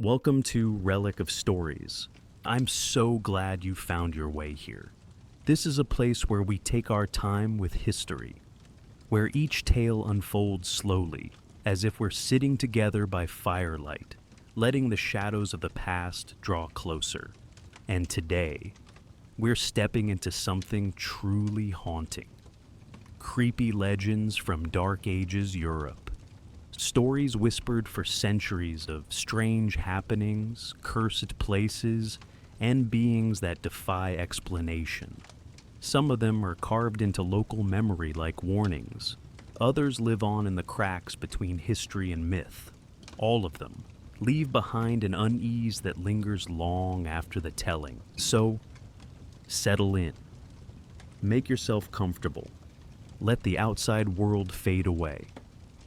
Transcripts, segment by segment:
Welcome to Relic of Stories. I'm so glad you found your way here. This is a place where we take our time with history, where each tale unfolds slowly, as if we're sitting together by firelight, letting the shadows of the past draw closer. And today, we're stepping into something truly haunting. Creepy legends from Dark Ages Europe. Stories whispered for centuries of strange happenings, cursed places, and beings that defy explanation. Some of them are carved into local memory like warnings. Others live on in the cracks between history and myth. All of them leave behind an unease that lingers long after the telling. So, settle in. Make yourself comfortable. Let the outside world fade away.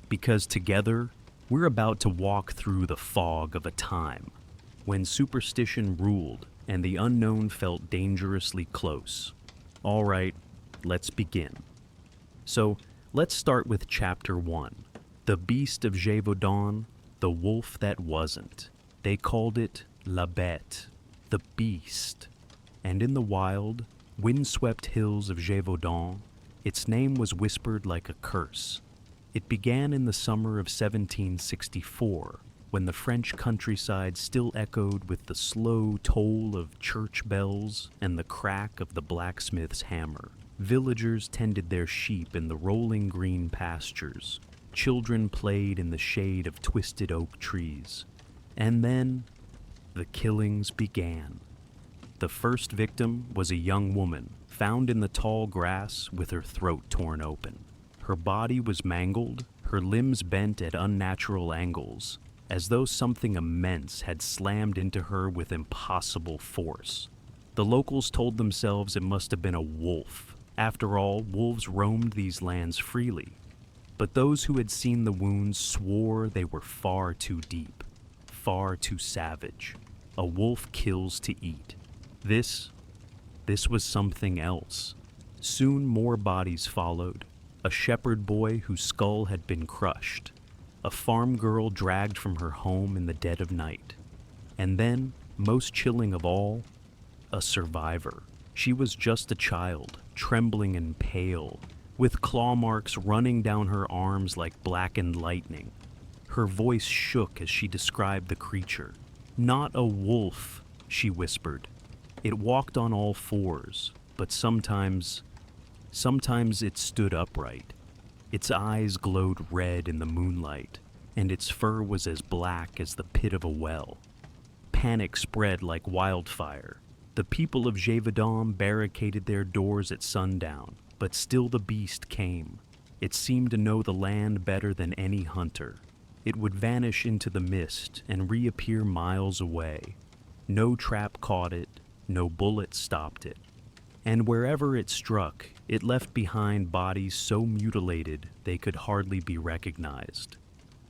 Because together, we're about to walk through the fog of a time when superstition ruled and the unknown felt dangerously close. All right, let's begin. So, let's start with Chapter 1, The Beast of Gévaudan, the Wolf That Wasn't. They called it La Bête, the Beast. And in the wild, windswept hills of Gévaudan, its name was whispered like a curse. It began in the summer of 1764, when the French countryside still echoed with the slow toll of church bells and the crack of the blacksmith's hammer. Villagers tended their sheep in the rolling green pastures. Children played in the shade of twisted oak trees. And then, the killings began. The first victim was a young woman, found in the tall grass with her throat torn open. Her body was mangled, her limbs bent at unnatural angles, as though something immense had slammed into her with impossible force. The locals told themselves it must have been a wolf. After all, wolves roamed these lands freely. But those who had seen the wounds swore they were far too deep, far too savage. A wolf kills to eat. This was something else. Soon more bodies followed. A shepherd boy whose skull had been crushed. A farm girl dragged from her home in the dead of night. And then, most chilling of all, a survivor. She was just a child, trembling and pale, with claw marks running down her arms like blackened lightning. Her voice shook as she described the creature. "Not a wolf," she whispered. "It walked on all fours, but sometimes it stood upright. Its eyes glowed red in the moonlight, and its fur was as black as the pit of a well." Panic spread like wildfire. The people of Gévaudan barricaded their doors at sundown, but still the beast came. It seemed to know the land better than any hunter. It would vanish into the mist and reappear miles away. No trap caught it, no bullet stopped it. And wherever it struck, it left behind bodies so mutilated they could hardly be recognized.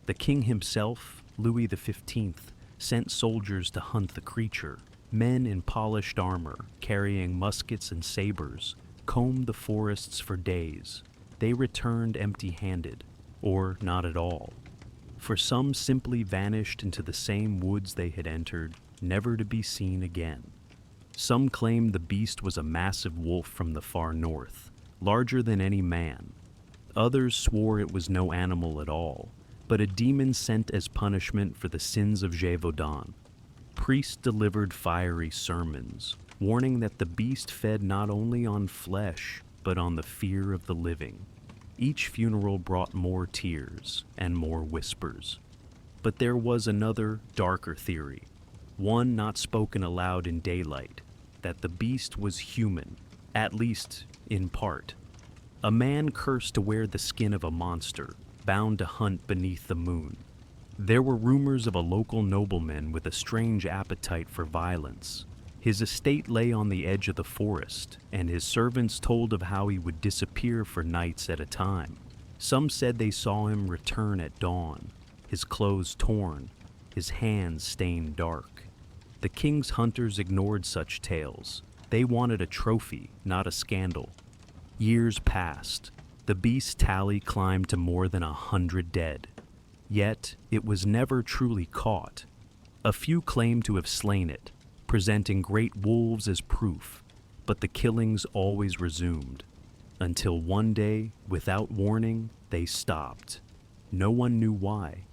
The king himself, Louis XV, sent soldiers to hunt the creature. Men in polished armor, carrying muskets and sabers, combed the forests for days. They returned empty-handed, or not at all. For some simply vanished into the same woods they had entered, never to be seen again. Some claimed the beast was a massive wolf from the far north, larger than any man. Others swore it was no animal at all, but a demon sent as punishment for the sins of Gévaudan. Priests delivered fiery sermons, warning that the beast fed not only on flesh, but on the fear of the living. Each funeral brought more tears and more whispers. But there was another, darker theory, one not spoken aloud in daylight, that the beast was human, at least in part. A man cursed to wear the skin of a monster, bound to hunt beneath the moon. There were rumors of a local nobleman with a strange appetite for violence. His estate lay on the edge of the forest, and his servants told of how he would disappear for nights at a time. Some said they saw him return at dawn, his clothes torn, his hands stained dark. The king's hunters ignored such tales. They wanted a trophy, not a scandal. Years passed. The beast's tally climbed to more than 100 dead. Yet, it was never truly caught. A few claim to have slain it, presenting great wolves as proof, but the killings always resumed, until one day, without warning, they stopped. No one knew why.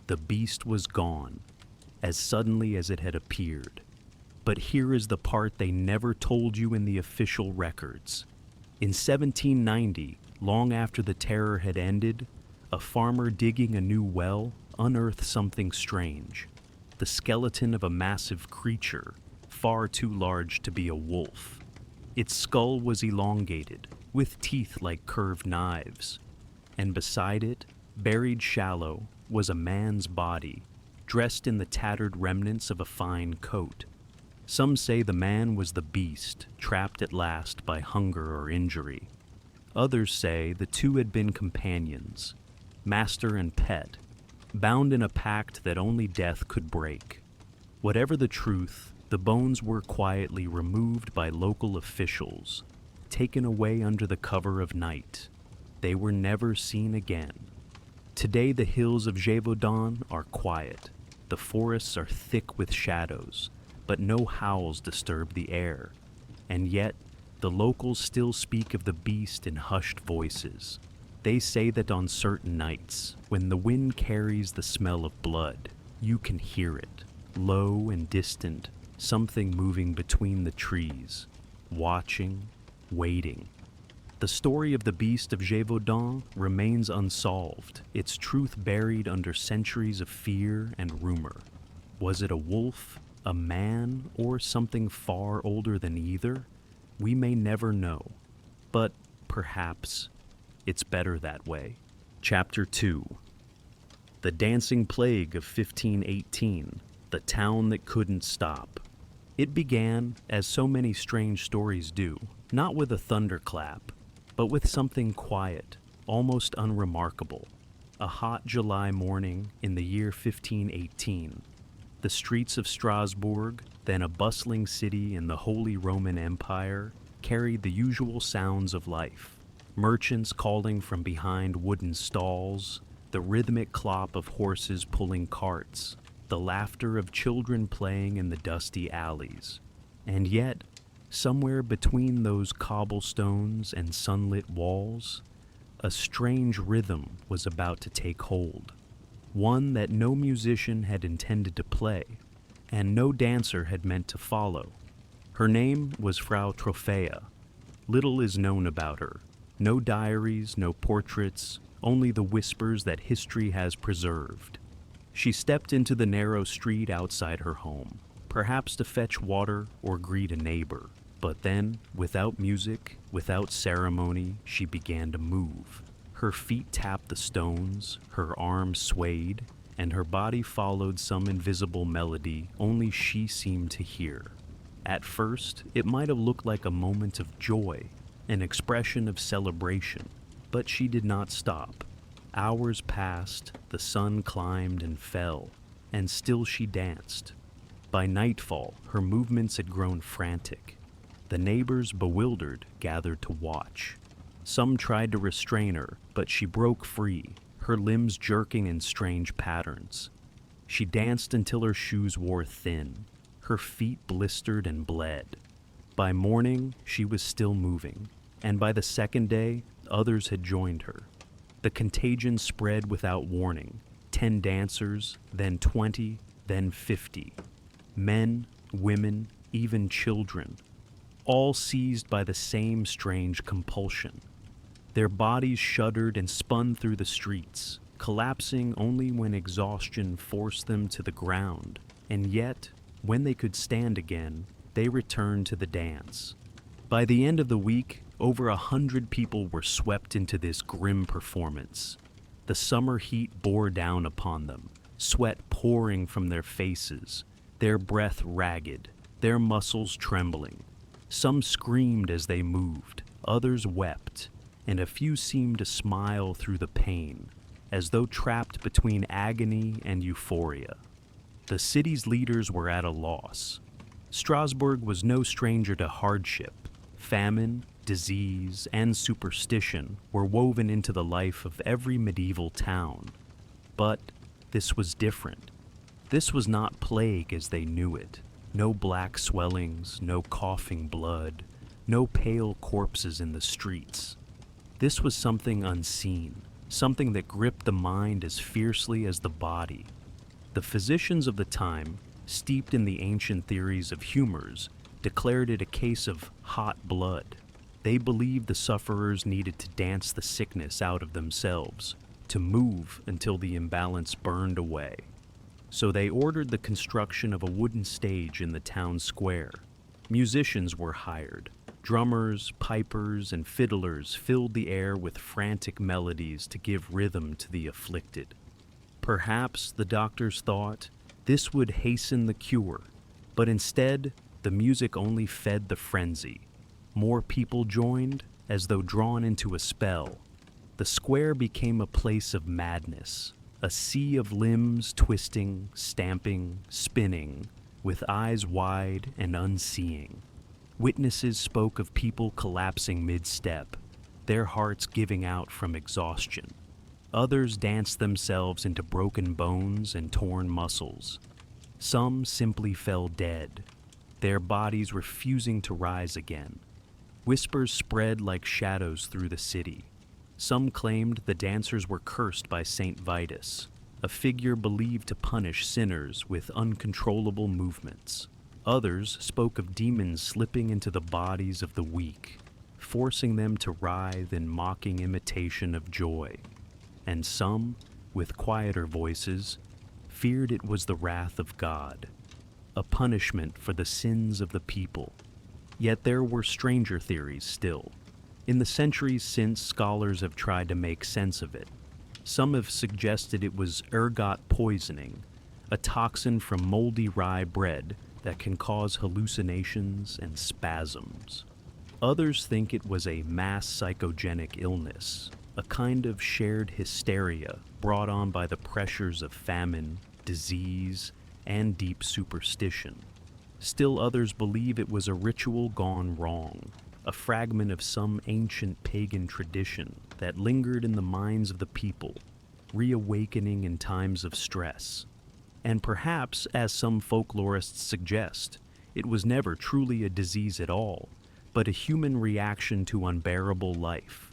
The beast was gone, as suddenly as it had appeared. But here is the part they never told you in the official records. In 1790, long after the terror had ended, a farmer digging a new well unearthed something strange. The skeleton of a massive creature, far too large to be a wolf. Its skull was elongated, with teeth like curved knives, and beside it, buried shallow, was a man's body, dressed in the tattered remnants of a fine coat. Some say the man was the beast, trapped at last by hunger or injury. Others say the two had been companions, master and pet, bound in a pact that only death could break. Whatever the truth, the bones were quietly removed by local officials, taken away under the cover of night. They were never seen again. Today the hills of Gévaudan are quiet. The forests are thick with shadows, but no howls disturb the air. And yet, the locals still speak of the beast in hushed voices. They say that on certain nights, when the wind carries the smell of blood, you can hear it, low and distant, something moving between the trees, watching, waiting. The story of the Beast of Gévaudan remains unsolved, its truth buried under centuries of fear and rumor. Was it a wolf, a man, or something far older than either? We may never know, but perhaps it's better that way. Chapter 2. The Dancing Plague of 1518, the town that couldn't stop. It began, as so many strange stories do, not with a thunderclap, but with something quiet, almost unremarkable. A hot July morning in the year 1518, the streets of Strasbourg, then a bustling city in the Holy Roman Empire, carried the usual sounds of life. Merchants calling from behind wooden stalls, the rhythmic clop of horses pulling carts, the laughter of children playing in the dusty alleys. And yet, somewhere between those cobblestones and sunlit walls, a strange rhythm was about to take hold, one that no musician had intended to play, and no dancer had meant to follow. Her name was Frau Trophäa. Little is known about her. No diaries, no portraits, only the whispers that history has preserved. She stepped into the narrow street outside her home, perhaps to fetch water or greet a neighbor. But then, without music, without ceremony, she began to move. Her feet tapped the stones, her arms swayed, and her body followed some invisible melody only she seemed to hear. At first, it might have looked like a moment of joy, an expression of celebration, but she did not stop. Hours passed, the sun climbed and fell, and still she danced. By nightfall, her movements had grown frantic. The neighbors, bewildered, gathered to watch. Some tried to restrain her, but she broke free, her limbs jerking in strange patterns. She danced until her shoes wore thin. Her feet blistered and bled. By morning, she was still moving, and by the second day, others had joined her. The contagion spread without warning. 10 dancers, then 20, then 50. Men, women, even children, all seized by the same strange compulsion. Their bodies shuddered and spun through the streets, collapsing only when exhaustion forced them to the ground. And yet, when they could stand again, they returned to the dance. By the end of the week, over 100 people were swept into this grim performance. The summer heat bore down upon them, sweat pouring from their faces, their breath ragged, their muscles trembling. Some screamed as they moved, others wept, and a few seemed to smile through the pain, as though trapped between agony and euphoria. The city's leaders were at a loss. Strasbourg was no stranger to hardship. Famine, disease, and superstition were woven into the life of every medieval town. But this was different. This was not plague as they knew it. No black swellings, no coughing blood, no pale corpses in the streets. This was something unseen, something that gripped the mind as fiercely as the body. The physicians of the time, steeped in the ancient theories of humors, declared it a case of hot blood. They believed the sufferers needed to dance the sickness out of themselves, to move until the imbalance burned away. So they ordered the construction of a wooden stage in the town square. Musicians were hired. Drummers, pipers, and fiddlers filled the air with frantic melodies to give rhythm to the afflicted. Perhaps, the doctors thought, this would hasten the cure, but instead, the music only fed the frenzy. More people joined, as though drawn into a spell. The square became a place of madness, a sea of limbs twisting, stamping, spinning, with eyes wide and unseeing. Witnesses spoke of people collapsing mid-step, their hearts giving out from exhaustion. Others danced themselves into broken bones and torn muscles. Some simply fell dead, their bodies refusing to rise again. Whispers spread like shadows through the city. Some claimed the dancers were cursed by Saint Vitus, a figure believed to punish sinners with uncontrollable movements. Others spoke of demons slipping into the bodies of the weak, forcing them to writhe in mocking imitation of joy. And some, with quieter voices, feared it was the wrath of God, a punishment for the sins of the people. Yet there were stranger theories still. In the centuries since, scholars have tried to make sense of it. Some have suggested it was ergot poisoning, a toxin from moldy rye bread that can cause hallucinations and spasms. Others think it was a mass psychogenic illness, a kind of shared hysteria brought on by the pressures of famine, disease, and deep superstition. Still others believe it was a ritual gone wrong, a fragment of some ancient pagan tradition that lingered in the minds of the people, reawakening in times of stress. And perhaps, as some folklorists suggest, it was never truly a disease at all, but a human reaction to unbearable life,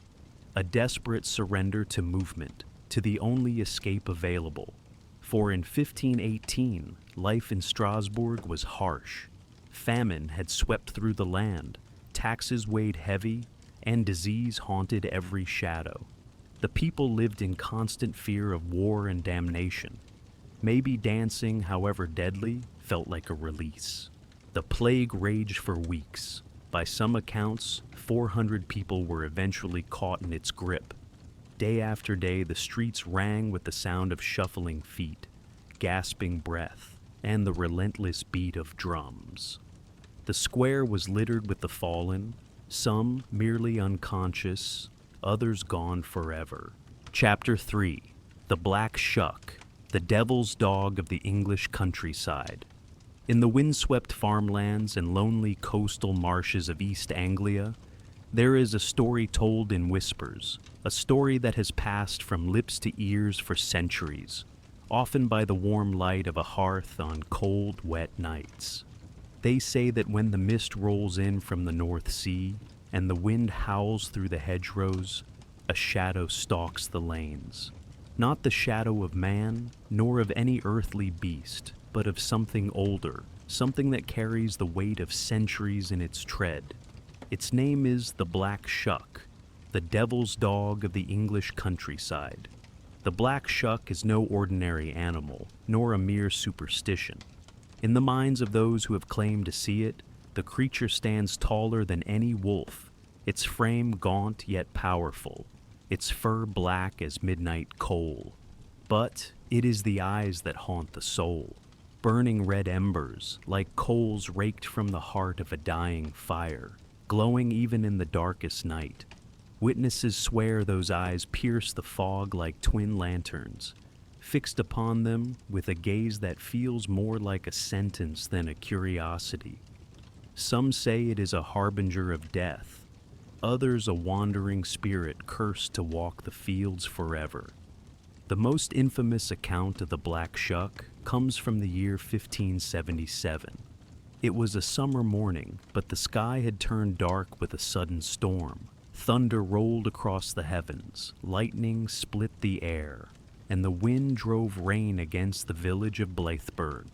a desperate surrender to movement, to the only escape available. For in 1518, life in Strasbourg was harsh. Famine had swept through the land, taxes weighed heavy, and disease haunted every shadow. The people lived in constant fear of war and damnation. Maybe dancing, however deadly, felt like a release. The plague raged for weeks. By some accounts, 400 people were eventually caught in its grip. Day after day, the streets rang with the sound of shuffling feet, gasping breath, and the relentless beat of drums. The square was littered with the fallen, some merely unconscious, others gone forever. Chapter 3. The Black Shuck, the devil's dog of the English countryside. In the windswept farmlands and lonely coastal marshes of East Anglia, there is a story told in whispers, a story that has passed from lips to ears for centuries, often by the warm light of a hearth on cold, wet nights. They say that when the mist rolls in from the North Sea and the wind howls through the hedgerows, a shadow stalks the lanes. Not the shadow of man, nor of any earthly beast, but of something older, something that carries the weight of centuries in its tread. Its name is the Black Shuck, the devil's dog of the English countryside. The Black Shuck is no ordinary animal, nor a mere superstition. In the minds of those who have claimed to see it, the creature stands taller than any wolf, its frame gaunt yet powerful, its fur black as midnight coal. But it is the eyes that haunt the soul, burning red embers, like coals raked from the heart of a dying fire, glowing even in the darkest night. Witnesses swear those eyes pierce the fog like twin lanterns, fixed upon them with a gaze that feels more like a sentence than a curiosity. Some say it is a harbinger of death, others a wandering spirit cursed to walk the fields forever. The most infamous account of the Black Shuck comes from the year 1577. It was a summer morning, but the sky had turned dark with a sudden storm. Thunder rolled across the heavens, lightning split the air, and the wind drove rain against the village of Blytheburg.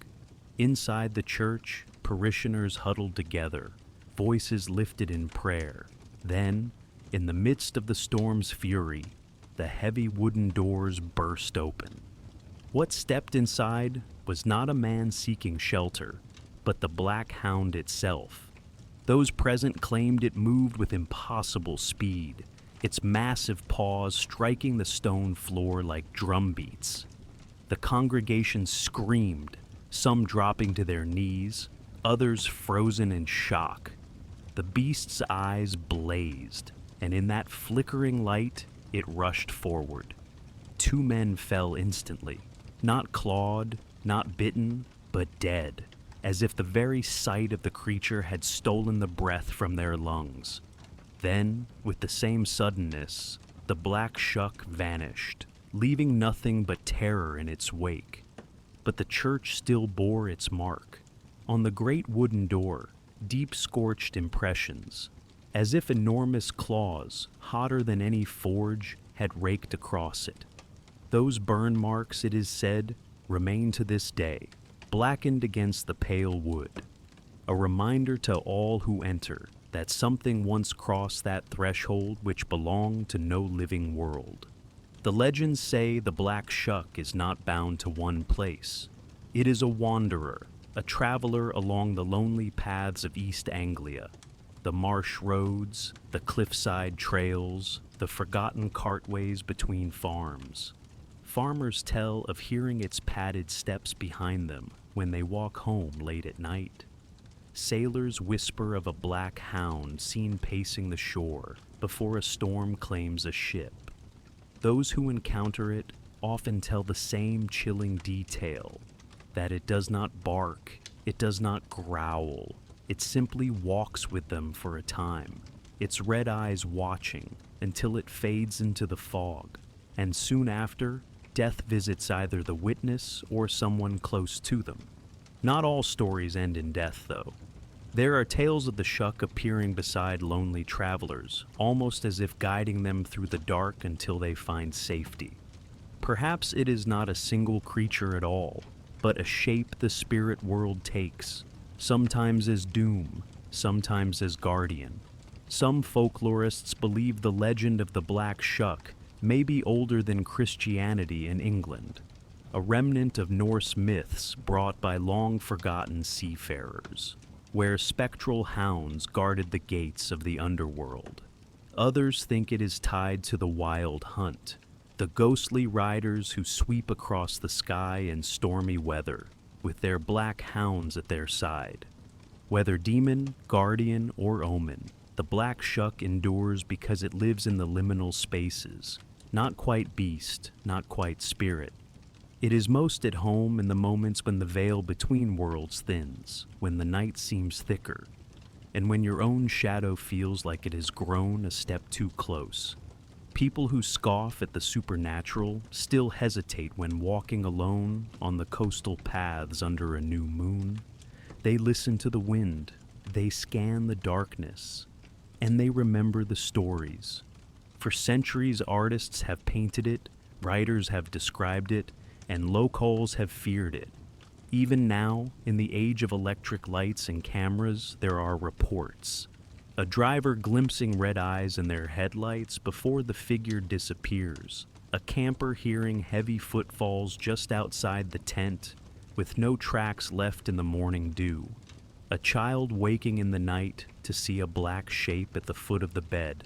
Inside the church, parishioners huddled together, voices lifted in prayer. Then, in the midst of the storm's fury, the heavy wooden doors burst open. What stepped inside was not a man seeking shelter, but the Black Hound itself. Those present claimed it moved with impossible speed, its massive paws striking the stone floor like drumbeats. The congregation screamed, some dropping to their knees, others frozen in shock. The beast's eyes blazed, and in that flickering light, it rushed forward. 2 men fell instantly, not clawed, not bitten, but dead, as if the very sight of the creature had stolen the breath from their lungs. Then, with the same suddenness, the black Shuck vanished, leaving nothing but terror in its wake. But the church still bore its mark. On the great wooden door, deep scorched impressions, as if enormous claws, hotter than any forge, had raked across it. Those burn marks, it is said, remain to this day, blackened against the pale wood, a reminder to all who enter that something once crossed that threshold which belonged to no living world. The legends say the Black Shuck is not bound to one place. It is a wanderer, a traveler along the lonely paths of East Anglia, the marsh roads, the cliffside trails, the forgotten cartways between farms. Farmers tell of hearing its padded steps behind them when they walk home late at night. Sailors whisper of a black hound seen pacing the shore before a storm claims a ship. Those who encounter it often tell the same chilling detail, that it does not bark, it does not growl, it simply walks with them for a time, its red eyes watching until it fades into the fog, and soon after, death visits either the witness or someone close to them. Not all stories end in death, though. There are tales of the Shuck appearing beside lonely travelers, almost as if guiding them through the dark until they find safety. Perhaps it is not a single creature at all, but a shape the spirit world takes, sometimes as doom, sometimes as guardian. Some folklorists believe the legend of the Black Shuck may be older than Christianity in England, a remnant of Norse myths brought by long-forgotten seafarers, where spectral hounds guarded the gates of the underworld. Others think it is tied to the Wild Hunt, the ghostly riders who sweep across the sky in stormy weather, with their black hounds at their side. Whether demon, guardian, or omen, the Black Shuck endures because it lives in the liminal spaces, not quite beast, not quite spirit. It is most at home in the moments when the veil between worlds thins, when the night seems thicker, and when your own shadow feels like it has grown a step too close. People who scoff at the supernatural still hesitate when walking alone on the coastal paths under a new moon. They listen to the wind, they scan the darkness, and they remember the stories. For centuries, artists have painted it, writers have described it, and locals have feared it. Even now, in the age of electric lights and cameras, there are reports. A driver glimpsing red eyes in their headlights before the figure disappears. A camper hearing heavy footfalls just outside the tent, with no tracks left in the morning dew. A child waking in the night to see a black shape at the foot of the bed,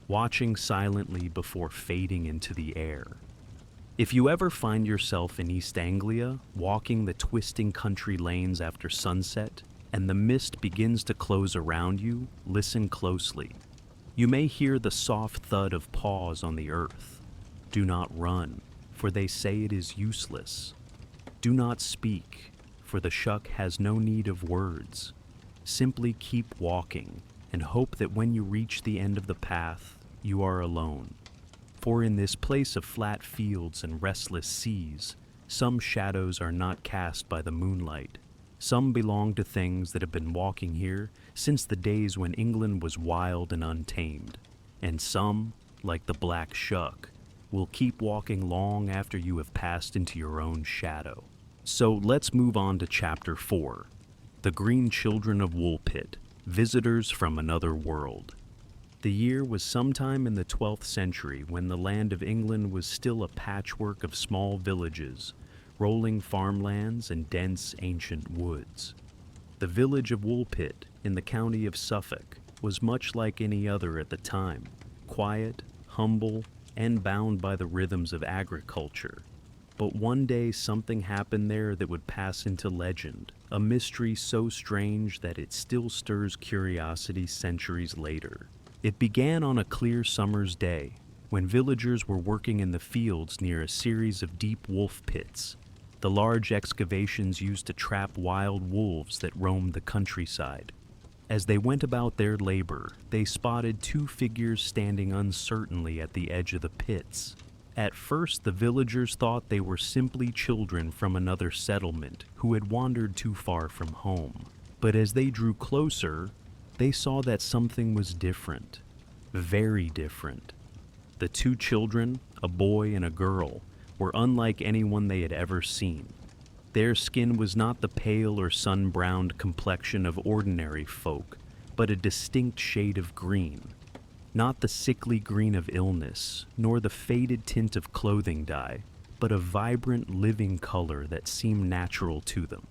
watching silently before fading into the air. If you ever find yourself in East Anglia, walking the twisting country lanes after sunset, and the mist begins to close around you, listen closely. You may hear the soft thud of paws on the earth. Do not run, for they say it is useless. Do not speak, for the Shuck has no need of words. Simply keep walking, and hope that when you reach the end of the path, you are alone. For in this place of flat fields and restless seas, Some shadows are not cast by the moonlight. Some belong to things that have been walking here since the days when England was wild and untamed. And some, like the black Shuck, will keep walking long after you have passed into your own shadow. So let's move on to Chapter 4, The Green Children of Woolpit, Visitors from Another World. The year was sometime in the 12th century when the land of England was still a patchwork of small villages, rolling farmlands and dense ancient woods. The village of Woolpit in the county of Suffolk was much like any other at the time, quiet, humble, and bound by the rhythms of agriculture. But one day something happened there that would pass into legend, a mystery so strange that it still stirs curiosity centuries later. It began on a clear summer's day, when villagers were working in the fields near a series of deep wolf pits, the large excavations used to trap wild wolves that roamed the countryside. As they went about their labor, they spotted two figures standing uncertainly at the edge of the pits. At first, the villagers thought they were simply children from another settlement who had wandered too far from home. But as they drew closer, they saw that something was different. Very different. The two children, a boy and a girl, were unlike anyone they had ever seen. Their skin was not the pale or sun-browned complexion of ordinary folk, but a distinct shade of green. Not the sickly green of illness, nor the faded tint of clothing dye, but a vibrant, living color that seemed natural to them.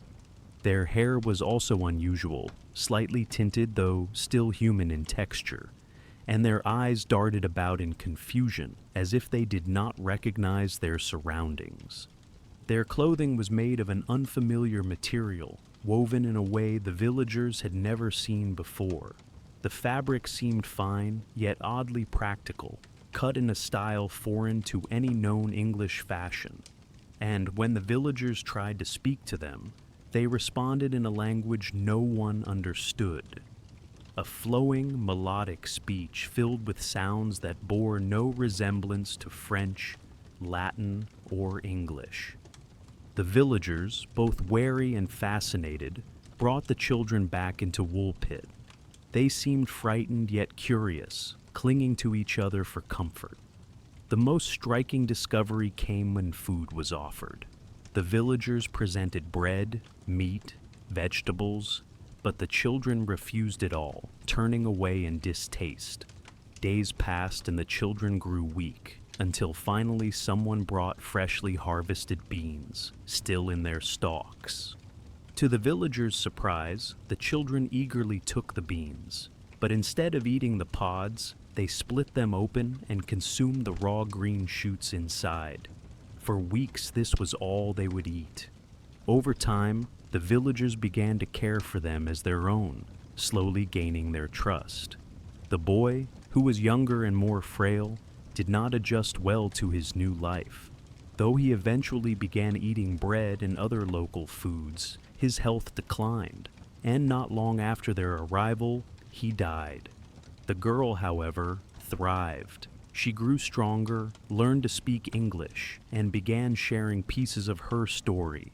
Their hair was also unusual, slightly tinted though still human in texture, and their eyes darted about in confusion as if they did not recognize their surroundings. Their clothing was made of an unfamiliar material, woven in a way the villagers had never seen before. The fabric seemed fine, yet oddly practical, cut in a style foreign to any known English fashion. And when the villagers tried to speak to them, they responded in a language no one understood. A flowing, melodic speech filled with sounds that bore no resemblance to French, Latin, or English. The villagers, both wary and fascinated, brought the children back into Woolpit. They seemed frightened yet curious, clinging to each other for comfort. The most striking discovery came when food was offered. The villagers presented bread, meat, vegetables, but the children refused it all, turning away in distaste. Days passed and the children grew weak, until finally someone brought freshly harvested beans, still in their stalks. To the villagers' surprise, the children eagerly took the beans, but instead of eating the pods, they split them open and consumed the raw green shoots inside. For weeks, this was all they would eat. Over time, the villagers began to care for them as their own, slowly gaining their trust. The boy, who was younger and more frail, did not adjust well to his new life. Though he eventually began eating bread and other local foods, his health declined, and not long after their arrival, he died. The girl, however, thrived. She grew stronger, learned to speak English, and began sharing pieces of her story,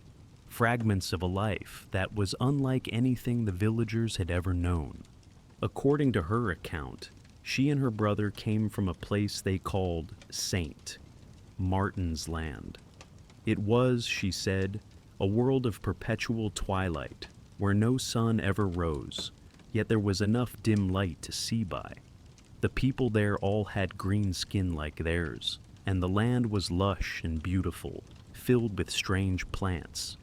fragments of a life that was unlike anything the villagers had ever known. According to her account, she and her brother came from a place they called Saint Martin's Land. It was, she said, a world of perpetual twilight, where no sun ever rose, yet there was enough dim light to see by. The people there all had green skin like theirs, and the land was lush and beautiful, filled with strange plants.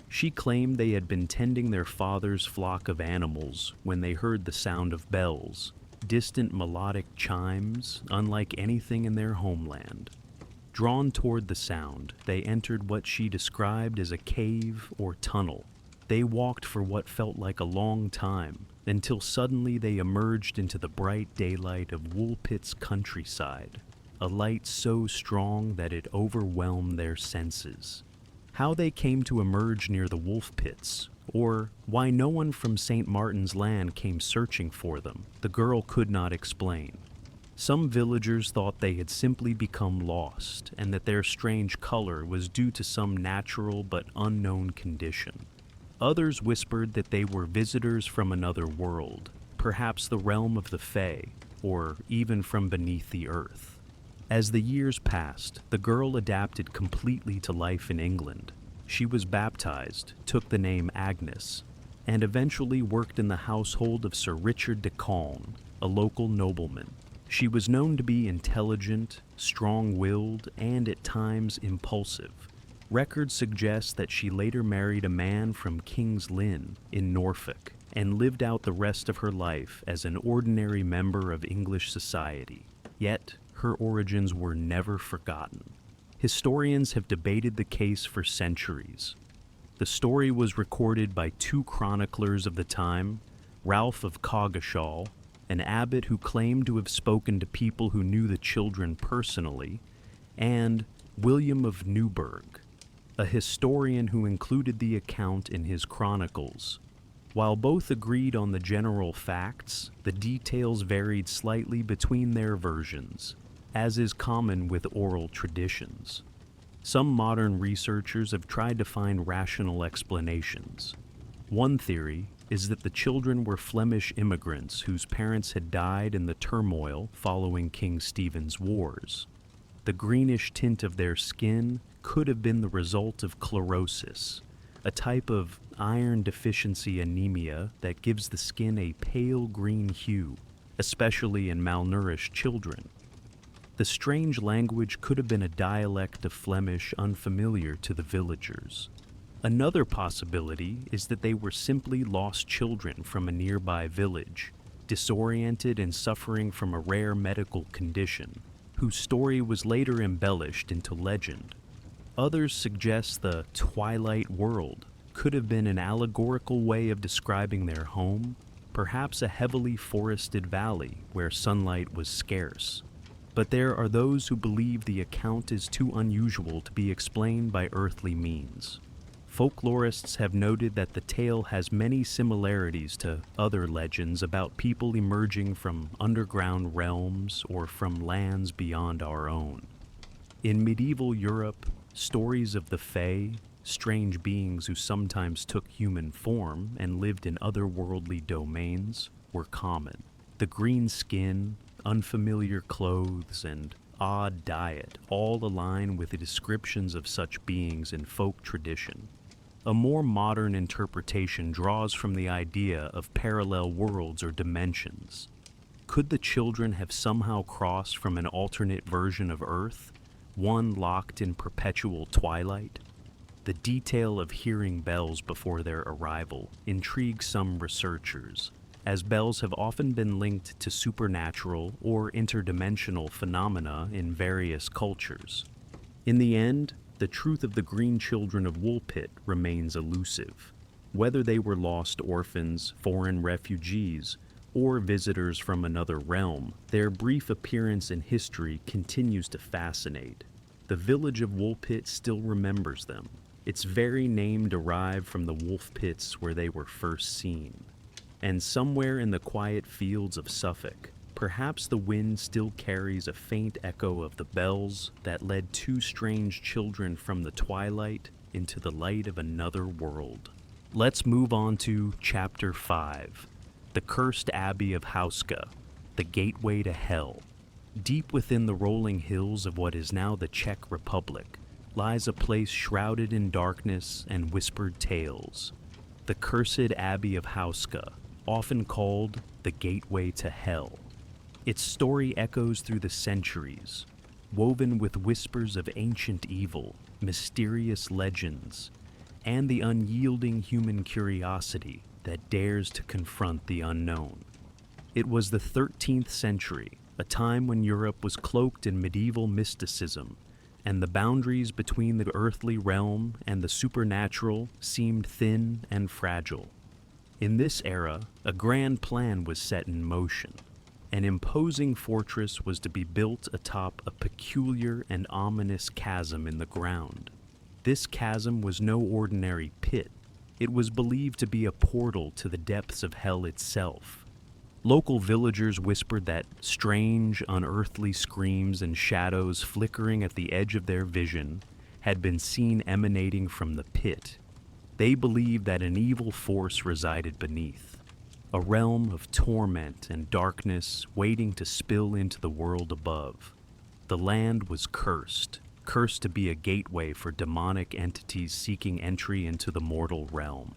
She claimed they had been tending their father's flock of animals when they heard the sound of bells, distant melodic chimes, unlike anything in their homeland. Drawn toward the sound, they entered what she described as a cave or tunnel. They walked for what felt like a long time, until suddenly they emerged into the bright daylight of Woolpit's countryside, a light so strong that it overwhelmed their senses. How they came to emerge near the wolf pits, or why no one from St. Martin's Land came searching for them, the girl could not explain. Some villagers thought they had simply become lost, and that their strange color was due to some natural but unknown condition. Others whispered that they were visitors from another world, perhaps the realm of the Fae, or even from beneath the earth. As the years passed, the girl adapted completely to life in England. She was baptized, took the name Agnes, and eventually worked in the household of Sir Richard de Calne, a local nobleman. She was known to be intelligent, strong-willed, and at times impulsive. Records suggest that she later married a man from King's Lynn in Norfolk and lived out the rest of her life as an ordinary member of English society. Yet, her origins were never forgotten. Historians have debated the case for centuries. The story was recorded by two chroniclers of the time, Ralph of Coggeshall, an abbot who claimed to have spoken to people who knew the children personally, and William of Newburgh, a historian who included the account in his chronicles. While both agreed on the general facts, the details varied slightly between their versions, as is common with oral traditions. Some modern researchers have tried to find rational explanations. One theory is that the children were Flemish immigrants whose parents had died in the turmoil following King Stephen's wars. The greenish tint of their skin could have been the result of chlorosis, a type of iron deficiency anemia that gives the skin a pale green hue, especially in malnourished children. The strange language could have been a dialect of Flemish unfamiliar to the villagers. Another possibility is that they were simply lost children from a nearby village, disoriented and suffering from a rare medical condition, whose story was later embellished into legend. Others suggest the Twilight World could have been an allegorical way of describing their home, perhaps a heavily forested valley where sunlight was scarce. But there are those who believe the account is too unusual to be explained by earthly means. Folklorists have noted that the tale has many similarities to other legends about people emerging from underground realms or from lands beyond our own. In medieval Europe, stories of the Fae, strange beings who sometimes took human form and lived in otherworldly domains, were common. The green skin, unfamiliar clothes, and odd diet all align with the descriptions of such beings in folk tradition. A more modern interpretation draws from the idea of parallel worlds or dimensions. Could the children have somehow crossed from an alternate version of Earth, one locked in perpetual twilight? The detail of hearing bells before their arrival intrigues some researchers, as bells have often been linked to supernatural or interdimensional phenomena in various cultures. In the end, the truth of the green children of Woolpit remains elusive. Whether they were lost orphans, foreign refugees, or visitors from another realm, their brief appearance in history continues to fascinate. The village of Woolpit still remembers them, its very name derived from the wolf pits where they were first seen. And somewhere in the quiet fields of Suffolk, perhaps the wind still carries a faint echo of the bells that led two strange children from the twilight into the light of another world. Let's move on to Chapter 5, The Cursed Abbey of Houska, the Gateway to Hell. Deep within the rolling hills of what is now the Czech Republic lies a place shrouded in darkness and whispered tales. The Cursed Abbey of Houska, often called the Gateway to Hell. Its story echoes through the centuries, woven with whispers of ancient evil, mysterious legends, and the unyielding human curiosity that dares to confront the unknown. It was the 13th century, a time when Europe was cloaked in medieval mysticism, and the boundaries between the earthly realm and the supernatural seemed thin and fragile. In this era, a grand plan was set in motion. An imposing fortress was to be built atop a peculiar and ominous chasm in the ground. This chasm was no ordinary pit. It was believed to be a portal to the depths of hell itself. Local villagers whispered that strange, unearthly screams and shadows flickering at the edge of their vision had been seen emanating from the pit. They believed that an evil force resided beneath, a realm of torment and darkness waiting to spill into the world above. The land was cursed to be a gateway for demonic entities seeking entry into the mortal realm.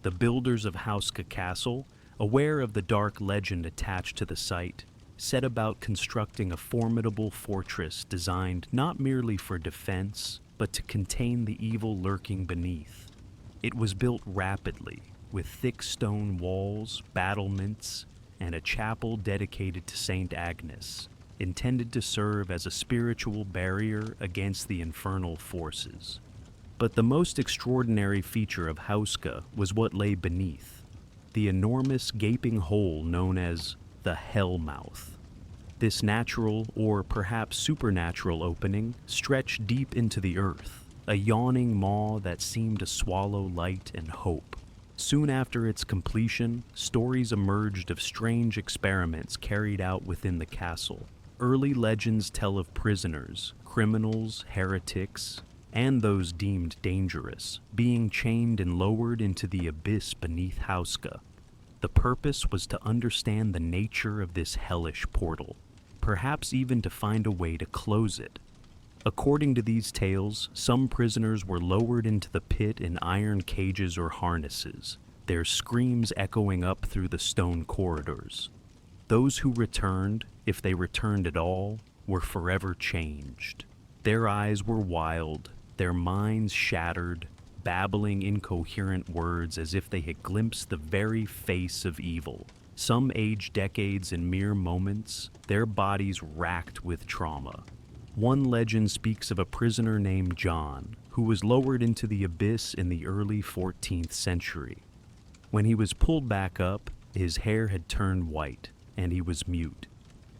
The builders of Houska Castle, aware of the dark legend attached to the site, set about constructing a formidable fortress designed not merely for defense, but to contain the evil lurking beneath. It was built rapidly, with thick stone walls, battlements, and a chapel dedicated to Saint Agnes, intended to serve as a spiritual barrier against the infernal forces. But the most extraordinary feature of Houska was what lay beneath, the enormous gaping hole known as the Hell Mouth. This natural, or perhaps supernatural opening stretched deep into the earth, a yawning maw that seemed to swallow light and hope. Soon after its completion, stories emerged of strange experiments carried out within the castle. Early legends tell of prisoners, criminals, heretics, and those deemed dangerous, being chained and lowered into the abyss beneath Houska. The purpose was to understand the nature of this hellish portal, perhaps even to find a way to close it. According to these tales, some prisoners were lowered into the pit in iron cages or harnesses, their screams echoing up through the stone corridors. Those who returned, if they returned at all, were forever changed. Their eyes were wild, their minds shattered, babbling incoherent words as if they had glimpsed the very face of evil. Some aged decades in mere moments, their bodies racked with trauma. One legend speaks of a prisoner named John, who was lowered into the abyss in the early 14th century. When he was pulled back up, his hair had turned white, and he was mute.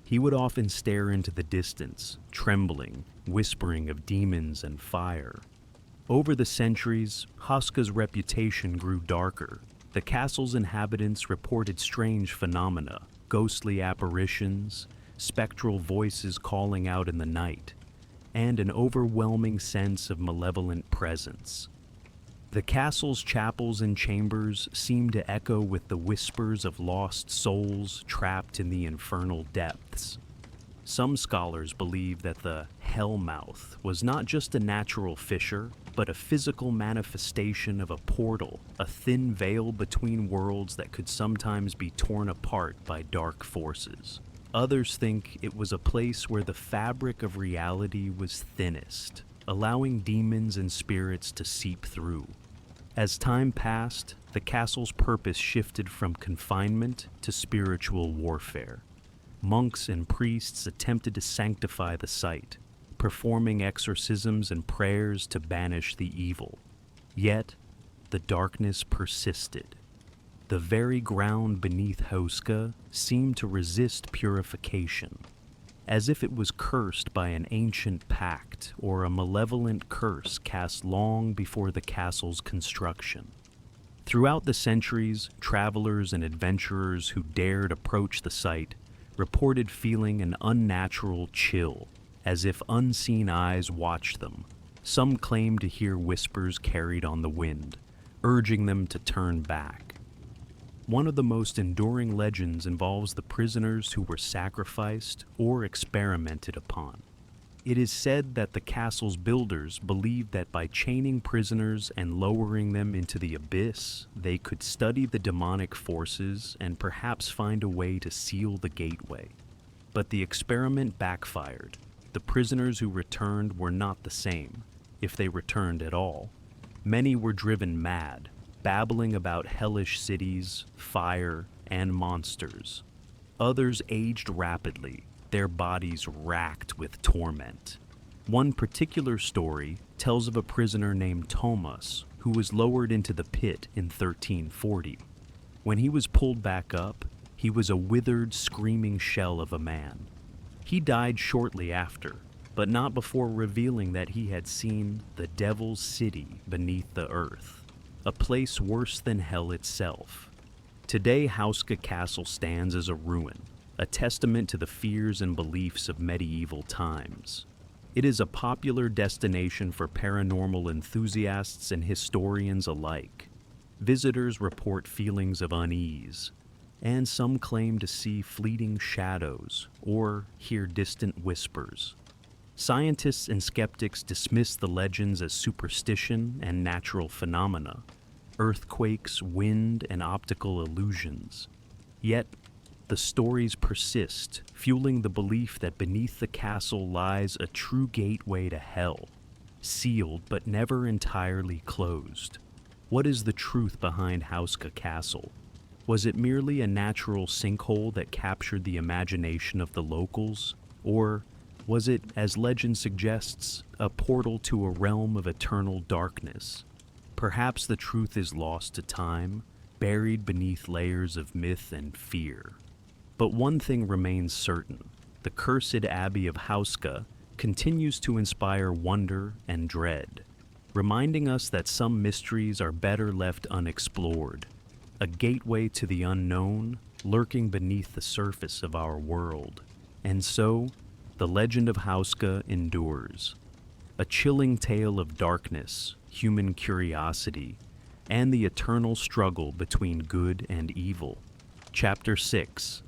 He would often stare into the distance, trembling, whispering of demons and fire. Over the centuries, Houska's reputation grew darker. The castle's inhabitants reported strange phenomena, ghostly apparitions, spectral voices calling out in the night, and an overwhelming sense of malevolent presence. The castle's chapels and chambers seemed to echo with the whispers of lost souls trapped in the infernal depths. Some scholars believe that the Hellmouth was not just a natural fissure, but a physical manifestation of a portal, a thin veil between worlds that could sometimes be torn apart by dark forces. Others think it was a place where the fabric of reality was thinnest, allowing demons and spirits to seep through. As time passed, the castle's purpose shifted from confinement to spiritual warfare. Monks and priests attempted to sanctify the site, performing exorcisms and prayers to banish the evil. Yet, the darkness persisted. The very ground beneath Houska seemed to resist purification, as if it was cursed by an ancient pact or a malevolent curse cast long before the castle's construction. Throughout the centuries, travelers and adventurers who dared approach the site reported feeling an unnatural chill, as if unseen eyes watched them. Some claimed to hear whispers carried on the wind, urging them to turn back. One of the most enduring legends involves the prisoners who were sacrificed or experimented upon. It is said that the castle's builders believed that by chaining prisoners and lowering them into the abyss, they could study the demonic forces and perhaps find a way to seal the gateway. But the experiment backfired. The prisoners who returned were not the same, if they returned at all. Many were driven mad, babbling about hellish cities, fire, and monsters. Others aged rapidly, their bodies racked with torment. One particular story tells of a prisoner named Thomas who was lowered into the pit in 1340. When he was pulled back up, he was a withered, screaming shell of a man. He died shortly after, but not before revealing that he had seen the Devil's City beneath the earth, a place worse than hell itself. Today, Houska Castle stands as a ruin, a testament to the fears and beliefs of medieval times. It is a popular destination for paranormal enthusiasts and historians alike. Visitors report feelings of unease, and some claim to see fleeting shadows or hear distant whispers. Scientists and skeptics dismiss the legends as superstition and natural phenomena, earthquakes, wind, and optical illusions. Yet, the stories persist, fueling the belief that beneath the castle lies a true gateway to hell, sealed but never entirely closed. What is the truth behind Houska Castle? Was it merely a natural sinkhole that captured the imagination of the locals? Or was it, as legend suggests, a portal to a realm of eternal darkness? Perhaps the truth is lost to time, buried beneath layers of myth and fear. But one thing remains certain: the cursed Abbey of Houska continues to inspire wonder and dread, reminding us that some mysteries are better left unexplored, a gateway to the unknown lurking beneath the surface of our world. And so, the legend of Houska endures, a chilling tale of darkness, human curiosity, and the eternal struggle between good and evil. Chapter 6: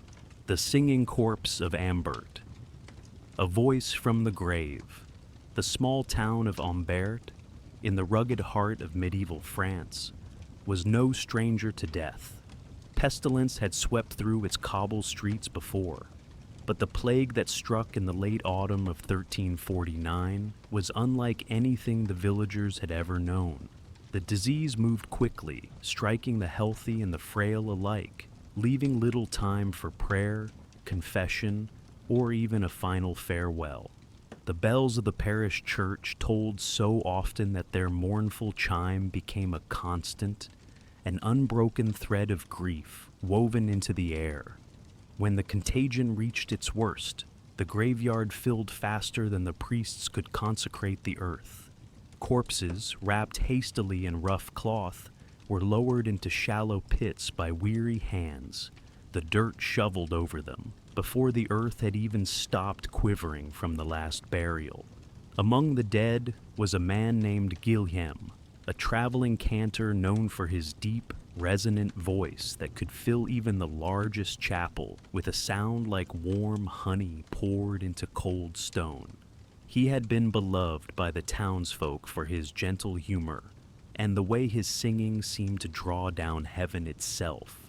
The Singing Corpse of Ambert. A voice from the grave. The small town of Ambert, in the rugged heart of medieval France, was no stranger to death. Pestilence had swept through its cobble streets before, but the plague that struck in the late autumn of 1349 was unlike anything the villagers had ever known. The disease moved quickly, striking the healthy and the frail alike, leaving little time for prayer, confession, or even a final farewell. The bells of the parish church tolled so often that their mournful chime became a constant, an unbroken thread of grief woven into the air. When the contagion reached its worst, the graveyard filled faster than the priests could consecrate the earth. Corpses, wrapped hastily in rough cloth, were lowered into shallow pits by weary hands, the dirt shoveled over them, before the earth had even stopped quivering from the last burial. Among the dead was a man named Guilhem, a traveling cantor known for his deep, resonant voice that could fill even the largest chapel with a sound like warm honey poured into cold stone. He had been beloved by the townsfolk for his gentle humor, and the way his singing seemed to draw down heaven itself.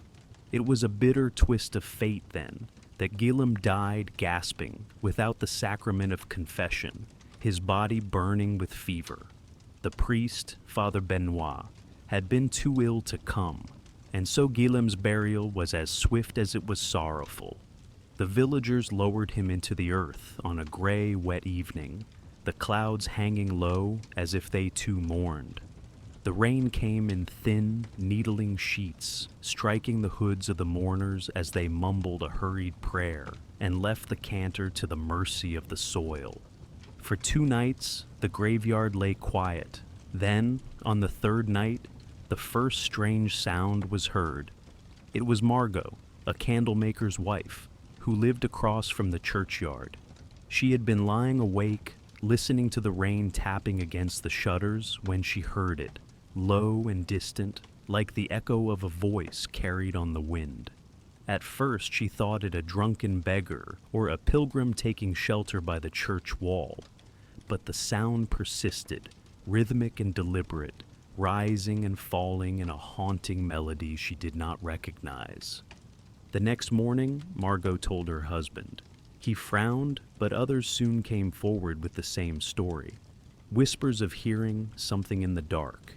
It was a bitter twist of fate, then, that Guilhem died gasping, without the sacrament of confession, his body burning with fever. The priest, Father Benoit, had been too ill to come, and so Guilhem's burial was as swift as it was sorrowful. The villagers lowered him into the earth on a gray, wet evening, the clouds hanging low as if they too mourned. The rain came in thin, needling sheets, striking the hoods of the mourners as they mumbled a hurried prayer and left the cantor to the mercy of the soil. For 2 nights, the graveyard lay quiet. Then, on the 3rd night, the first strange sound was heard. It was Margot, a candlemaker's wife, who lived across from the churchyard. She had been lying awake, listening to the rain tapping against the shutters when she heard it, low and distant, like the echo of a voice carried on the wind. At first she thought it a drunken beggar or a pilgrim taking shelter by the church wall, but the sound persisted, rhythmic and deliberate, rising and falling in a haunting melody she did not recognize. The next morning, Margot told her husband. He frowned, but others soon came forward with the same story. Whispers of hearing something in the dark.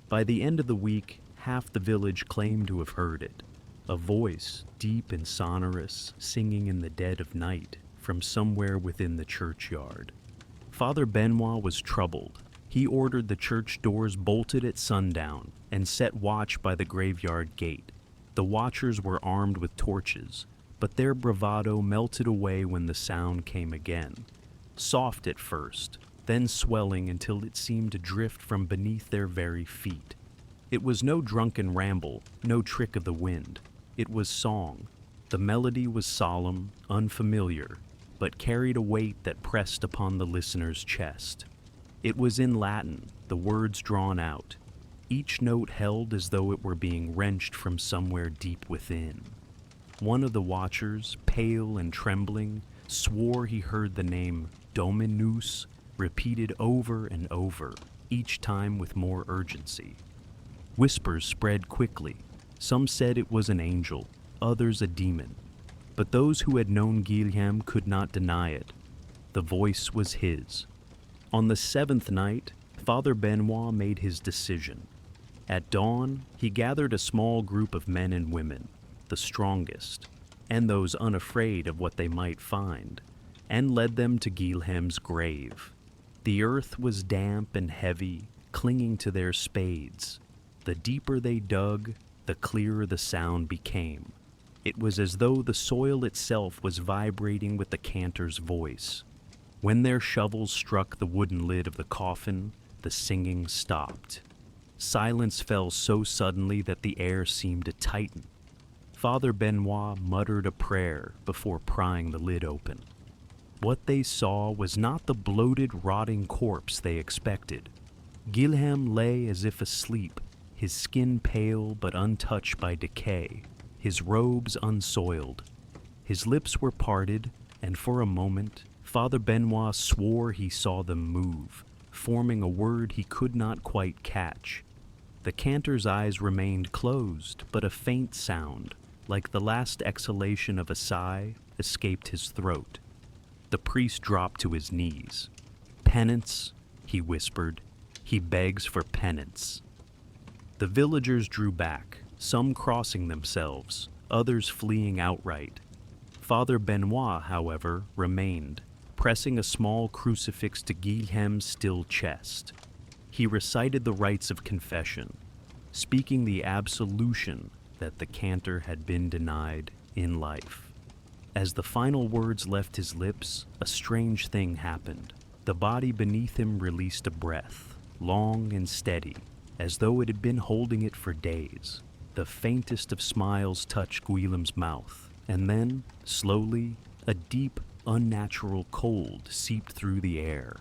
By the end of the week, half the village claimed to have heard it. A voice, deep and sonorous, singing in the dead of night from somewhere within the churchyard. Father Benoit was troubled. He ordered the church doors bolted at sundown and set watch by the graveyard gate. The watchers were armed with torches, but their bravado melted away when the sound came again. Soft at first, then swelling until it seemed to drift from beneath their very feet. It was no drunken ramble, no trick of the wind. It was song. The melody was solemn, unfamiliar, but carried a weight that pressed upon the listener's chest. It was in Latin, the words drawn out, each note held as though it were being wrenched from somewhere deep within. One of the watchers, pale and trembling, swore he heard the name Dominus repeated over and over, each time with more urgency. Whispers spread quickly. Some said it was an angel, others a demon. But those who had known Guilhem could not deny it. The voice was his. On the seventh night, Father Benoit made his decision. At dawn, he gathered a small group of men and women, the strongest, and those unafraid of what they might find, and led them to Guilhem's grave. The earth was damp and heavy, clinging to their spades. The deeper they dug, the clearer the sound became. It was as though the soil itself was vibrating with the cantor's voice. When their shovels struck the wooden lid of the coffin, the singing stopped. Silence fell so suddenly that the air seemed to tighten. Father Benoit muttered a prayer before prying the lid open. What they saw was not the bloated, rotting corpse they expected. Guilhem lay as if asleep, his skin pale but untouched by decay, his robes unsoiled. His lips were parted, and for a moment, Father Benoit swore he saw them move, forming a word he could not quite catch. The cantor's eyes remained closed, but a faint sound, like the last exhalation of a sigh, escaped his throat. The priest dropped to his knees. "Penance," he whispered. "He begs for penance." The villagers drew back, some crossing themselves, others fleeing outright. Father Benoit, however, remained, pressing a small crucifix to Guilhem's still chest. He recited the rites of confession, speaking the absolution that the cantor had been denied in life. As the final words left his lips, a strange thing happened. The body beneath him released a breath, long and steady, as though it had been holding it for days. The faintest of smiles touched Guillem's mouth, and then, slowly, a deep, unnatural cold seeped through the air.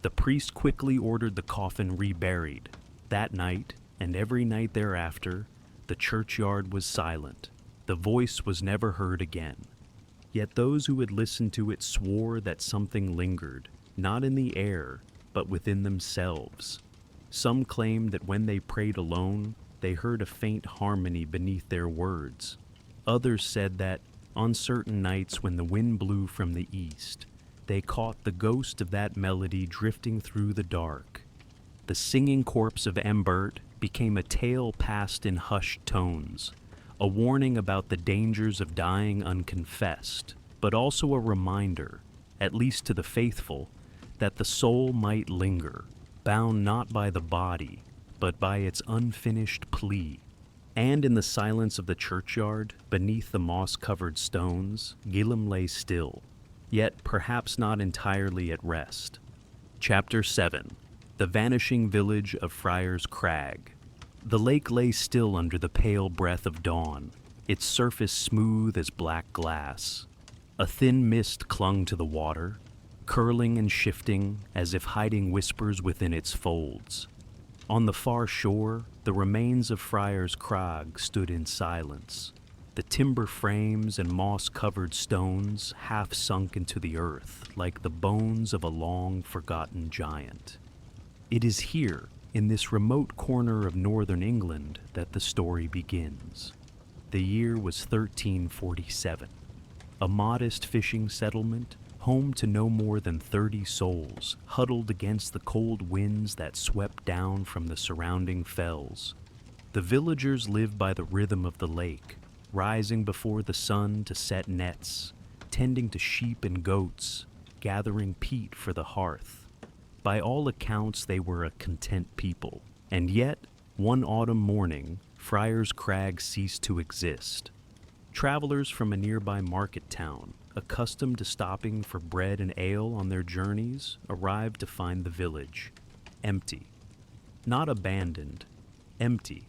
The priest quickly ordered the coffin reburied. That night, and every night thereafter, the churchyard was silent. The voice was never heard again. Yet those who had listened to it swore that something lingered, not in the air, but within themselves. Some claimed that when they prayed alone, they heard a faint harmony beneath their words. Others said that, on certain nights when the wind blew from the east, they caught the ghost of that melody drifting through the dark. The singing corpse of Ambert became a tale passed in hushed tones, a warning about the dangers of dying unconfessed, but also a reminder, at least to the faithful, that the soul might linger, bound not by the body, but by its unfinished plea. And in the silence of the churchyard, beneath the moss-covered stones, Guillem lay still, yet perhaps not entirely at rest. Chapter 7. The Vanishing Village of Friar's Crag. The lake lay still under the pale breath of dawn, its surface smooth as black glass. A thin mist clung to the water, curling and shifting as if hiding whispers within its folds. On the far shore, the remains of Friar's Crag stood in silence, the timber frames and moss-covered stones half sunk into the earth like the bones of a long-forgotten giant. It is here, in this remote corner of northern England, that the story begins. The year was 1347. A modest fishing settlement, home to no more than 30 souls, huddled against the cold winds that swept down from the surrounding fells. The villagers lived by the rhythm of the lake, rising before the sun to set nets, tending to sheep and goats, gathering peat for the hearth. By all accounts, they were a content people, and yet, one autumn morning, Friar's Crag ceased to exist. Travelers from a nearby market town, accustomed to stopping for bread and ale on their journeys, arrived to find the village empty. Not abandoned, empty.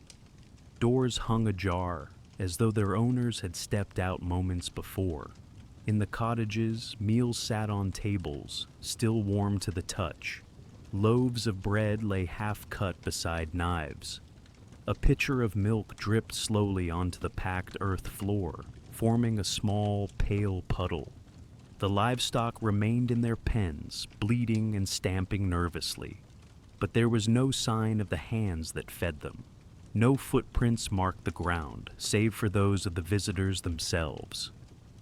Doors hung ajar, as though their owners had stepped out moments before. In the cottages, meals sat on tables, still warm to the touch. Loaves of bread lay half-cut beside knives. A pitcher of milk dripped slowly onto the packed earth floor, forming a small, pale puddle. The livestock remained in their pens, bleating and stamping nervously. But there was no sign of the hands that fed them. No footprints marked the ground, save for those of the visitors themselves.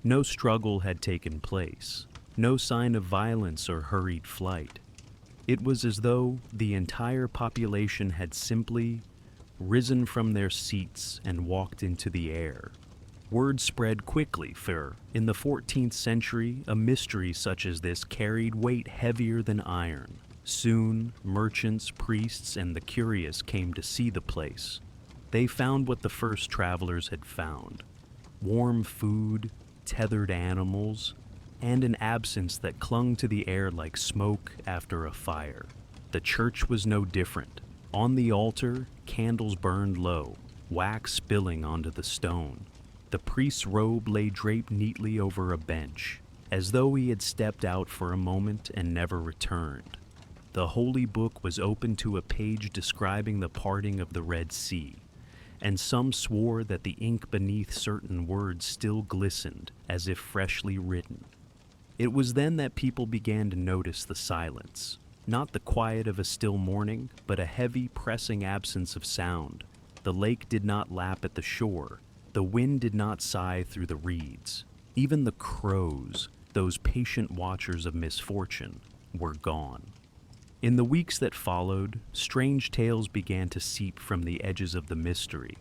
No struggle had taken place, no sign of violence or hurried flight. It was as though the entire population had simply risen from their seats and walked into the air. Word spread quickly, for in the 14th century, a mystery such as this carried weight heavier than iron. Soon, merchants, priests, and the curious came to see the place. They found what the first travelers had found: warm food, tethered animals, and an absence that clung to the air like smoke after a fire. The church was no different. On the altar, candles burned low, wax spilling onto the stone. The priest's robe lay draped neatly over a bench, as though he had stepped out for a moment and never returned. The holy book was open to a page describing the parting of the Red Sea, and some swore that the ink beneath certain words still glistened as if freshly written. It was then that people began to notice the silence, not the quiet of a still morning, but a heavy, pressing absence of sound. The lake did not lap at the shore. The wind did not sigh through the reeds. Even the crows, those patient watchers of misfortune, were gone. In the weeks that followed, strange tales began to seep from the edges of the mystery.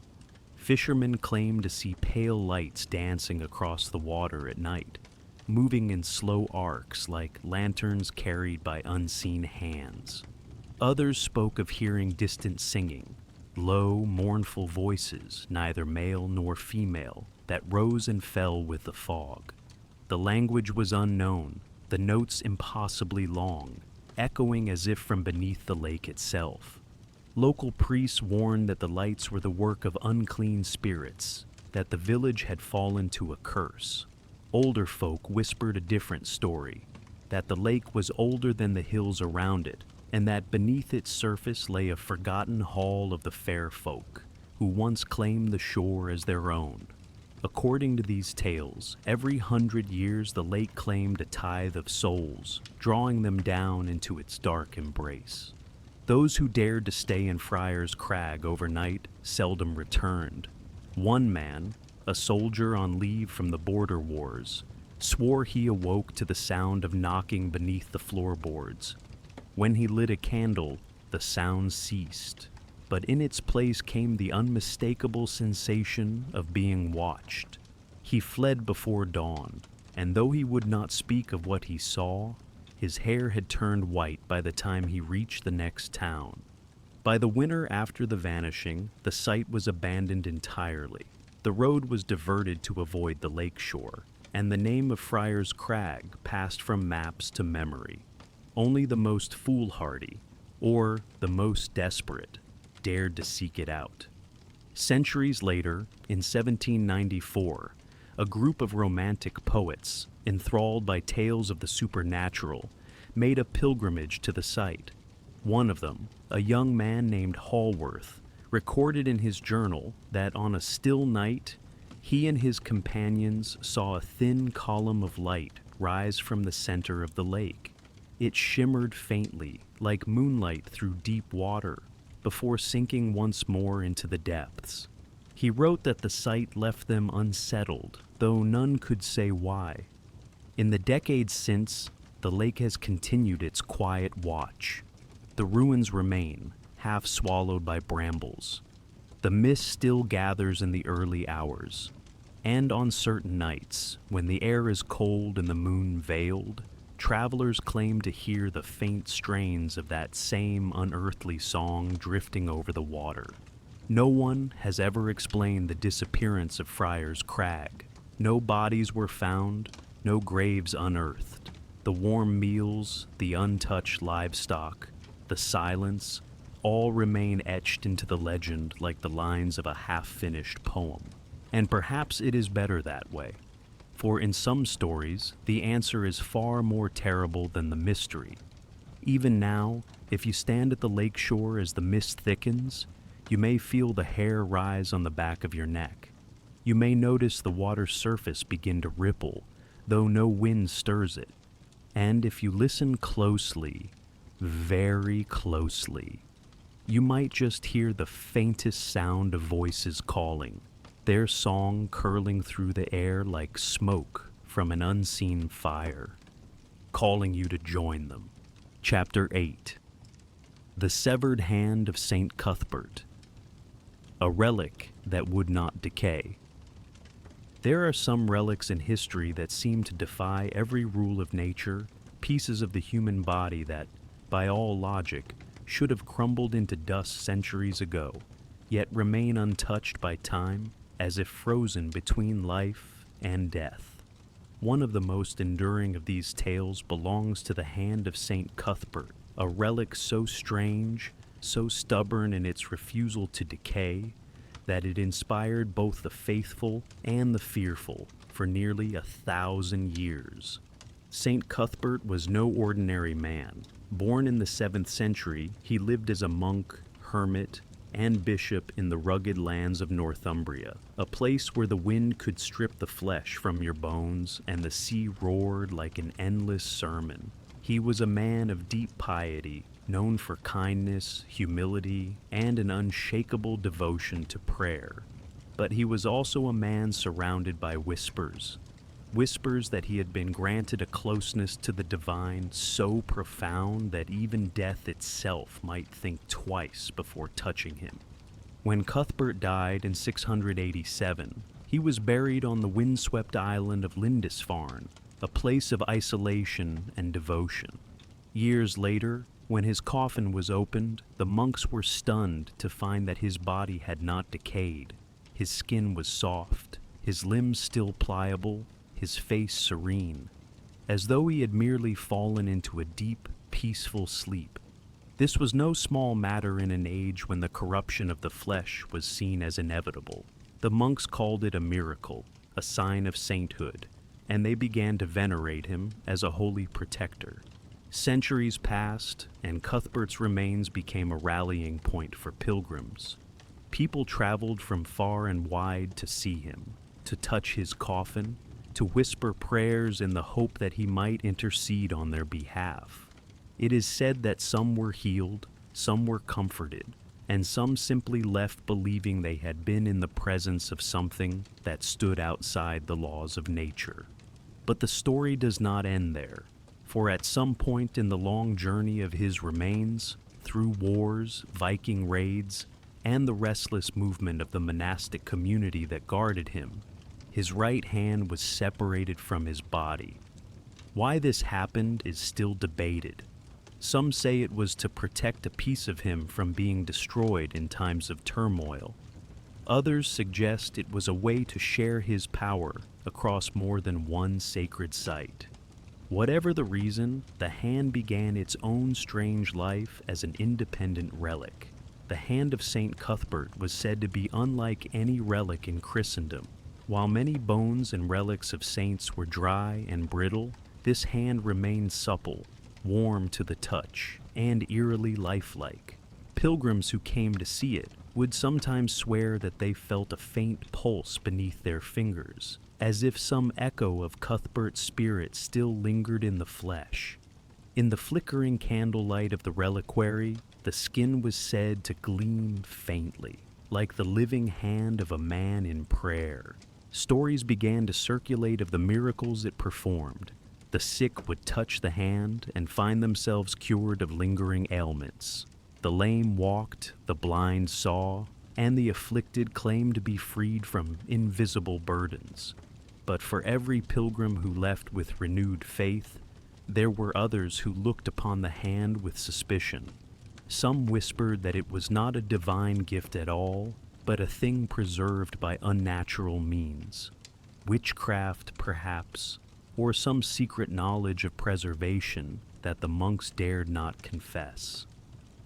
Fishermen claimed to see pale lights dancing across the water at night, moving in slow arcs like lanterns carried by unseen hands. Others spoke of hearing distant singing, low, mournful voices, neither male nor female, that rose and fell with the fog. The language was unknown, the notes impossibly long, echoing as if from beneath the lake itself. Local priests warned that the lights were the work of unclean spirits, that the village had fallen to a curse. Older folk whispered a different story, that the lake was older than the hills around it, and that beneath its surface lay a forgotten hall of the fair folk, who once claimed the shore as their own. According to these tales, every 100 years the lake claimed a tithe of souls, drawing them down into its dark embrace. Those who dared to stay in Friar's Crag overnight seldom returned. One man, a soldier on leave from the border wars, swore he awoke to the sound of knocking beneath the floorboards. When he lit a candle, the sound ceased, but in its place came the unmistakable sensation of being watched. He fled before dawn, and though he would not speak of what he saw, his hair had turned white by the time he reached the next town. By the winter after the Vanishing, the site was abandoned entirely. The road was diverted to avoid the lake shore, and the name of Friar's Crag passed from maps to memory. Only the most foolhardy, or the most desperate, dared to seek it out. Centuries later, in 1794, a group of romantic poets, enthralled by tales of the supernatural, made a pilgrimage to the site. One of them, a young man named Hallworth, recorded in his journal that on a still night, he and his companions saw a thin column of light rise from the center of the lake. It shimmered faintly, like moonlight through deep water, before sinking once more into the depths. He wrote that the sight left them unsettled, though none could say why. In the decades since, the lake has continued its quiet watch. The ruins remain, half swallowed by brambles. The mist still gathers in the early hours, and on certain nights, when the air is cold and the moon veiled, travelers claim to hear the faint strains of that same unearthly song drifting over the water. No one has ever explained the disappearance of Friar's Crag. No bodies were found, no graves unearthed. The warm meals, the untouched livestock, the silence, all remain etched into the legend like the lines of a half-finished poem. And perhaps it is better that way. For in some stories, the answer is far more terrible than the mystery. Even now, if you stand at the lake shore as the mist thickens, you may feel the hair rise on the back of your neck. You may notice the water's surface begin to ripple, though no wind stirs it. And if you listen closely, very closely, you might just hear the faintest sound of voices calling, their song curling through the air like smoke from an unseen fire, calling you to join them. Chapter 8. The Severed Hand of Saint Cuthbert. A relic that would not decay. There are some relics in history that seem to defy every rule of nature, pieces of the human body that, by all logic, should have crumbled into dust centuries ago, yet remain untouched by time, as if frozen between life and death. One of the most enduring of these tales belongs to the hand of Saint Cuthbert, a relic so strange, so stubborn in its refusal to decay, that it inspired both the faithful and the fearful for nearly 1,000 years. Saint Cuthbert was no ordinary man. Born in the 7th century, he lived as a monk, hermit, and bishop in the rugged lands of Northumbria, a place where the wind could strip the flesh from your bones and the sea roared like an endless sermon. He was a man of deep piety, known for kindness, humility, and an unshakable devotion to prayer. But he was also a man surrounded by whispers that he had been granted a closeness to the divine so profound that even death itself might think twice before touching him. When Cuthbert died in 687, he was buried on the windswept island of Lindisfarne, a place of isolation and devotion. Years later, when his coffin was opened, the monks were stunned to find that his body had not decayed. His skin was soft, his limbs still pliable, his face serene, as though he had merely fallen into a deep, peaceful sleep. This was no small matter in an age when the corruption of the flesh was seen as inevitable. The monks called it a miracle, a sign of sainthood, and they began to venerate him as a holy protector. Centuries passed, and Cuthbert's remains became a rallying point for pilgrims. People traveled from far and wide to see him, to touch his coffin, to whisper prayers in the hope that he might intercede on their behalf. It is said that some were healed, some were comforted, and some simply left believing they had been in the presence of something that stood outside the laws of nature. But the story does not end there, for at some point in the long journey of his remains, through wars, Viking raids, and the restless movement of the monastic community that guarded him, his right hand was separated from his body. Why this happened is still debated. Some say it was to protect a piece of him from being destroyed in times of turmoil. Others suggest it was a way to share his power across more than one sacred site. Whatever the reason, the hand began its own strange life as an independent relic. The hand of Saint Cuthbert was said to be unlike any relic in Christendom. While many bones and relics of saints were dry and brittle, this hand remained supple, warm to the touch, and eerily lifelike. Pilgrims who came to see it would sometimes swear that they felt a faint pulse beneath their fingers, as if some echo of Cuthbert's spirit still lingered in the flesh. In the flickering candlelight of the reliquary, the skin was said to gleam faintly, like the living hand of a man in prayer. Stories began to circulate of the miracles it performed. The sick would touch the hand and find themselves cured of lingering ailments. The lame walked, the blind saw, and the afflicted claimed to be freed from invisible burdens. But for every pilgrim who left with renewed faith, there were others who looked upon the hand with suspicion. Some whispered that it was not a divine gift at all, but a thing preserved by unnatural means. Witchcraft, perhaps, or some secret knowledge of preservation that the monks dared not confess.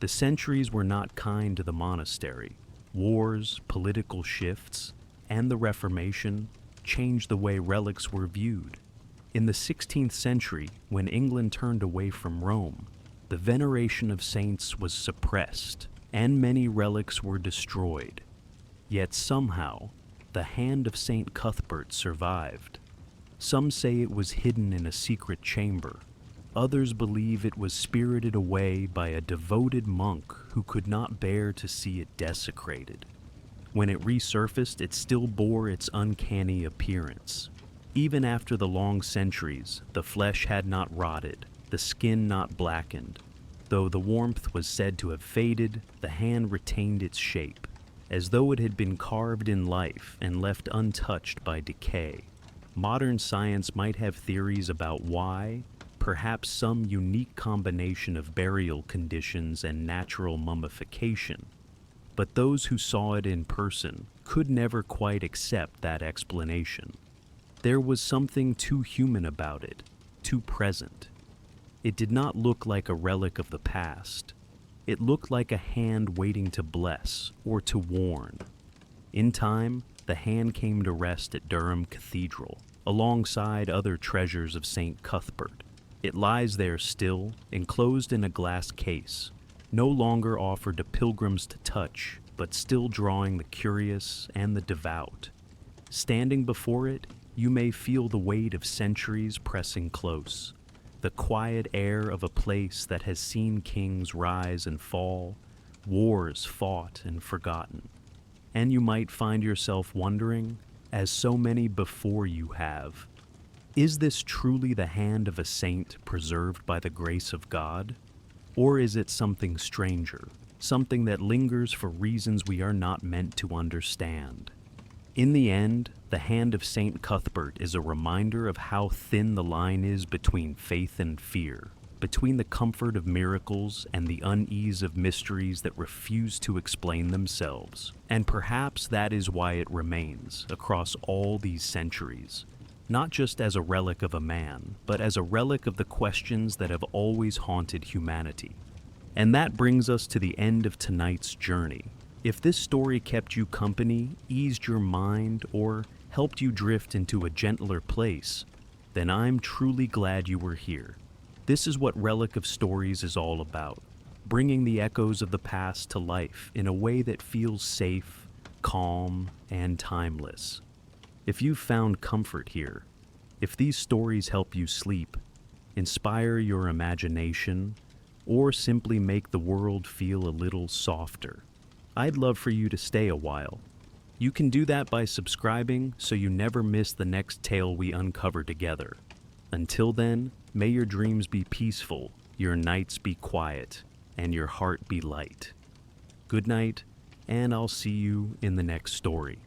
The centuries were not kind to the monastery. Wars, political shifts, and the Reformation changed the way relics were viewed. In the 16th century, when England turned away from Rome, the veneration of saints was suppressed, and many relics were destroyed. Yet somehow, the hand of Saint Cuthbert survived. Some say it was hidden in a secret chamber. Others believe it was spirited away by a devoted monk who could not bear to see it desecrated. When it resurfaced, it still bore its uncanny appearance. Even after the long centuries, the flesh had not rotted, the skin not blackened. Though the warmth was said to have faded, the hand retained its shape, as though it had been carved in life and left untouched by decay. Modern science might have theories about why, perhaps some unique combination of burial conditions and natural mummification. But those who saw it in person could never quite accept that explanation. There was something too human about it, too present. It did not look like a relic of the past. It looked like a hand waiting to bless or to warn. In time, the hand came to rest at Durham Cathedral, alongside other treasures of St. Cuthbert. It lies there still, enclosed in a glass case, no longer offered to pilgrims to touch, but still drawing the curious and the devout. Standing before it, you may feel the weight of centuries pressing close, the quiet air of a place that has seen kings rise and fall, wars fought and forgotten. And you might find yourself wondering, as so many before you have, is this truly the hand of a saint preserved by the grace of God? Or is it something stranger, something that lingers for reasons we are not meant to understand? In the end, the hand of St. Cuthbert is a reminder of how thin the line is between faith and fear, between the comfort of miracles and the unease of mysteries that refuse to explain themselves. And perhaps that is why it remains across all these centuries, not just as a relic of a man, but as a relic of the questions that have always haunted humanity. And that brings us to the end of tonight's journey. If this story kept you company, eased your mind, or helped you drift into a gentler place, then I'm truly glad you were here. This is what Relic of Stories is all about, bringing the echoes of the past to life in a way that feels safe, calm, and timeless. If you've found comfort here, if these stories help you sleep, inspire your imagination, or simply make the world feel a little softer, I'd love for you to stay a while. You can do that by subscribing so you never miss the next tale we uncover together. Until then, may your dreams be peaceful, your nights be quiet, and your heart be light. Good night, and I'll see you in the next story.